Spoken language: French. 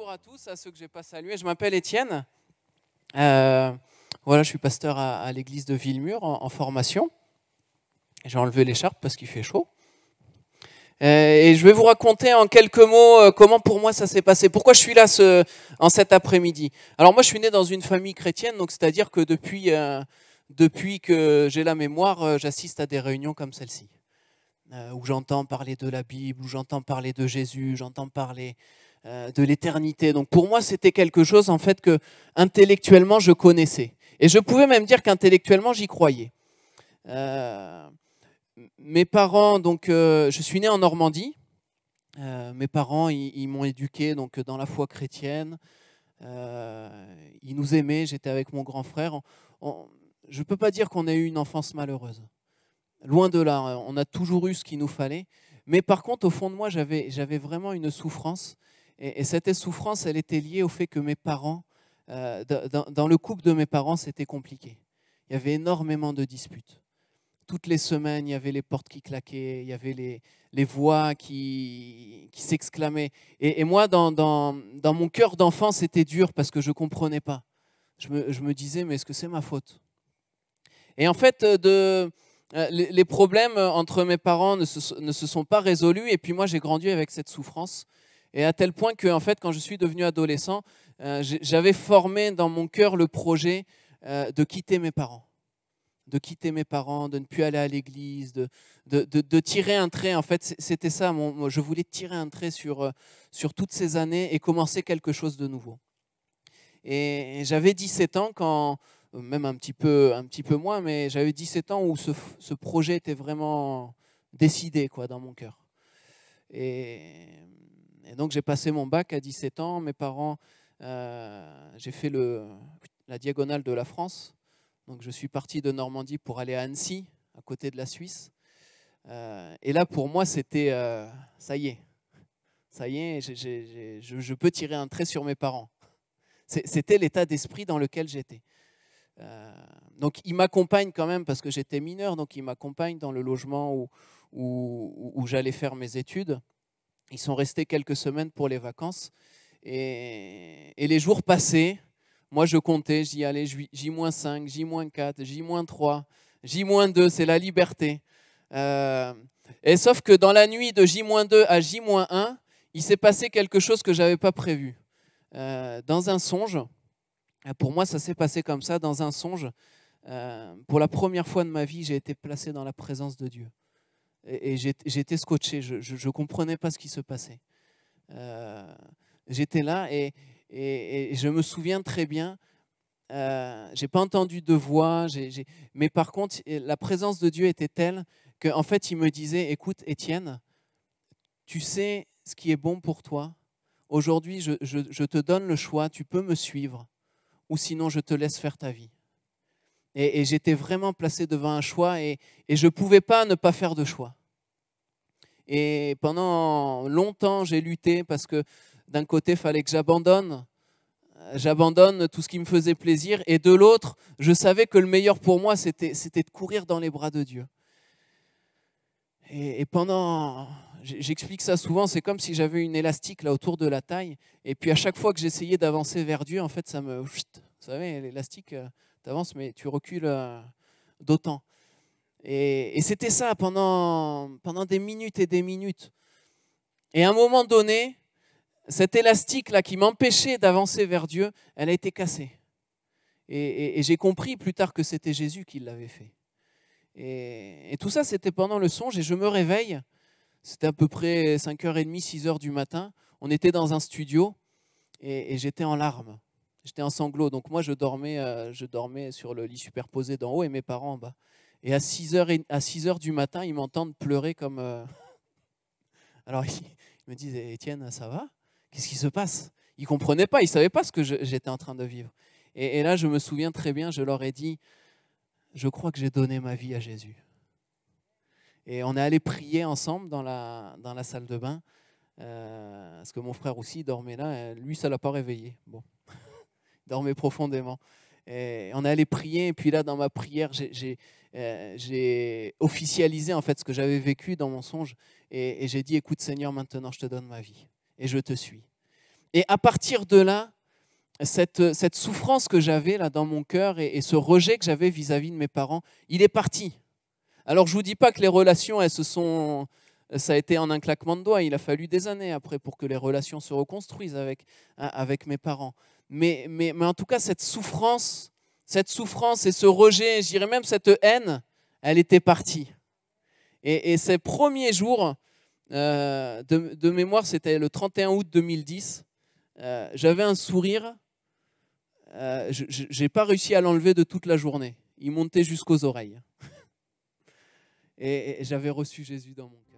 bonjour à tous, à ceux que je n'ai pas salués. Je m'appelle Étienne. Voilà, je suis pasteur à l'église de Villemur en formation. J'ai enlevé l'écharpe parce qu'il fait chaud. Et je vais vous raconter en quelques mots comment pour moi ça s'est passé. Pourquoi je suis là en cet après-midi. Alors moi je suis né dans une famille chrétienne, donc c'est-à-dire que depuis que j'ai la mémoire, j'assiste à des réunions comme celle-ci. Où j'entends parler de la Bible, où j'entends parler de Jésus, j'entends parler de l'éternité. Donc pour moi, c'était quelque chose en fait que intellectuellement je connaissais. Et je pouvais même dire qu'intellectuellement j'y croyais. Mes parents, donc je suis né en Normandie. Mes parents, ils m'ont éduqué donc dans la foi chrétienne. Ils nous aimaient. J'étais avec mon grand frère. Je ne peux pas dire qu'on ait eu une enfance malheureuse. Loin de là, on a toujours eu ce qu'il nous fallait. Mais par contre, au fond de moi, j'avais vraiment une souffrance. Et cette souffrance, elle était liée au fait que mes parents, dans le couple de mes parents, c'était compliqué. Il y avait énormément de disputes. Toutes les semaines, il y avait les portes qui claquaient, il y avait les voix qui s'exclamaient. Et moi, dans mon cœur d'enfant, c'était dur parce que je ne comprenais pas. Je me disais, mais est-ce que c'est ma faute? Et en fait, les problèmes entre mes parents ne se sont pas résolus. Et puis moi, j'ai grandi avec cette souffrance. Et à tel point que, en fait, quand je suis devenu adolescent, j'avais formé dans mon cœur le projet de quitter mes parents. De quitter mes parents, de ne plus aller à l'église, de tirer un trait. En fait, c'était ça. Je voulais tirer un trait sur toutes ces années et commencer quelque chose de nouveau. Et j'avais 17 ans quand... même un petit peu moins, mais j'avais 17 ans où ce projet était vraiment décidé quoi, dans mon cœur. Et donc j'ai passé mon bac à 17 ans, mes parents, j'ai fait la diagonale de la France, donc je suis parti de Normandie pour aller à Annecy, à côté de la Suisse. Et là pour moi c'était, ça y est, je peux tirer un trait sur mes parents. C'était l'état d'esprit dans lequel j'étais. Donc ils m'accompagnent quand même parce que j'étais mineur, donc ils m'accompagnent dans le logement où j'allais faire mes études. Ils sont restés quelques semaines pour les vacances et les jours passaient. Moi je comptais, je dis allez, J-5, J-4, J-3, J-2, c'est la liberté. Et sauf que dans la nuit de J-2 à J-1, il s'est passé quelque chose que je n'avais pas prévu. Dans un songe, pour moi ça s'est passé comme ça, dans un songe, pour la première fois de ma vie, j'ai été placé dans la présence de Dieu. Et j'étais scotché, je ne comprenais pas ce qui se passait. J'étais là et je me souviens très bien, je n'ai pas entendu de voix, mais par contre, la présence de Dieu était telle qu'en fait, il me disait, écoute Étienne, tu sais ce qui est bon pour toi. Aujourd'hui, je te donne le choix, tu peux me suivre ou sinon je te laisse faire ta vie. Et j'étais vraiment placé devant un choix et je ne pouvais pas ne pas faire de choix. Et pendant longtemps, j'ai lutté parce que d'un côté, il fallait que j'abandonne tout ce qui me faisait plaisir et de l'autre, je savais que le meilleur pour moi, c'était de courir dans les bras de Dieu. Et pendant, j'explique ça souvent, c'est comme si j'avais une élastique là autour de la taille et puis à chaque fois que j'essayais d'avancer vers Dieu, en fait, ça me... Vous savez, l'élastique... tu avances, mais tu recules d'autant. Et c'était ça pendant des minutes et des minutes. Et à un moment donné, cette élastique-là qui m'empêchait d'avancer vers Dieu, elle a été cassée. Et j'ai compris plus tard que c'était Jésus qui l'avait fait. Et tout ça, c'était pendant le songe. Et je me réveille, c'était à peu près 5h30, 6h du matin. On était dans un studio et j'étais en larmes. J'étais en sanglots, donc moi je dormais sur le lit superposé d'en haut et mes parents en bas. Et à 6h du matin, ils m'entendent pleurer comme... Alors ils me disent, Étienne, ça va? Qu'est-ce qui se passe? Ils ne comprenaient pas, ils ne savaient pas ce que j'étais en train de vivre. Et là, je me souviens très bien, je leur ai dit, je crois que j'ai donné ma vie à Jésus. Et on est allé prier ensemble dans la salle de bain, parce que mon frère aussi dormait là, lui ça ne l'a pas réveillé. Bon. Dormait profondément. Et on est allé prier, et puis là, dans ma prière, j'ai officialisé en fait ce que j'avais vécu dans mon songe, et j'ai dit, écoute Seigneur, maintenant je te donne ma vie, et je te suis. Et à partir de là, cette souffrance que j'avais là dans mon cœur et ce rejet que j'avais vis-à-vis de mes parents, il est parti. Alors je ne vous dis pas que les relations, ça a été en un claquement de doigts. Il a fallu des années après pour que les relations se reconstruisent avec mes parents. Mais en tout cas, cette souffrance et ce rejet, je dirais même cette haine, elle était partie. Et ces premiers jours de mémoire, c'était le 31 août 2010, j'avais un sourire, je n'ai pas réussi à l'enlever de toute la journée. Il montait jusqu'aux oreilles. Et j'avais reçu Jésus dans mon cœur.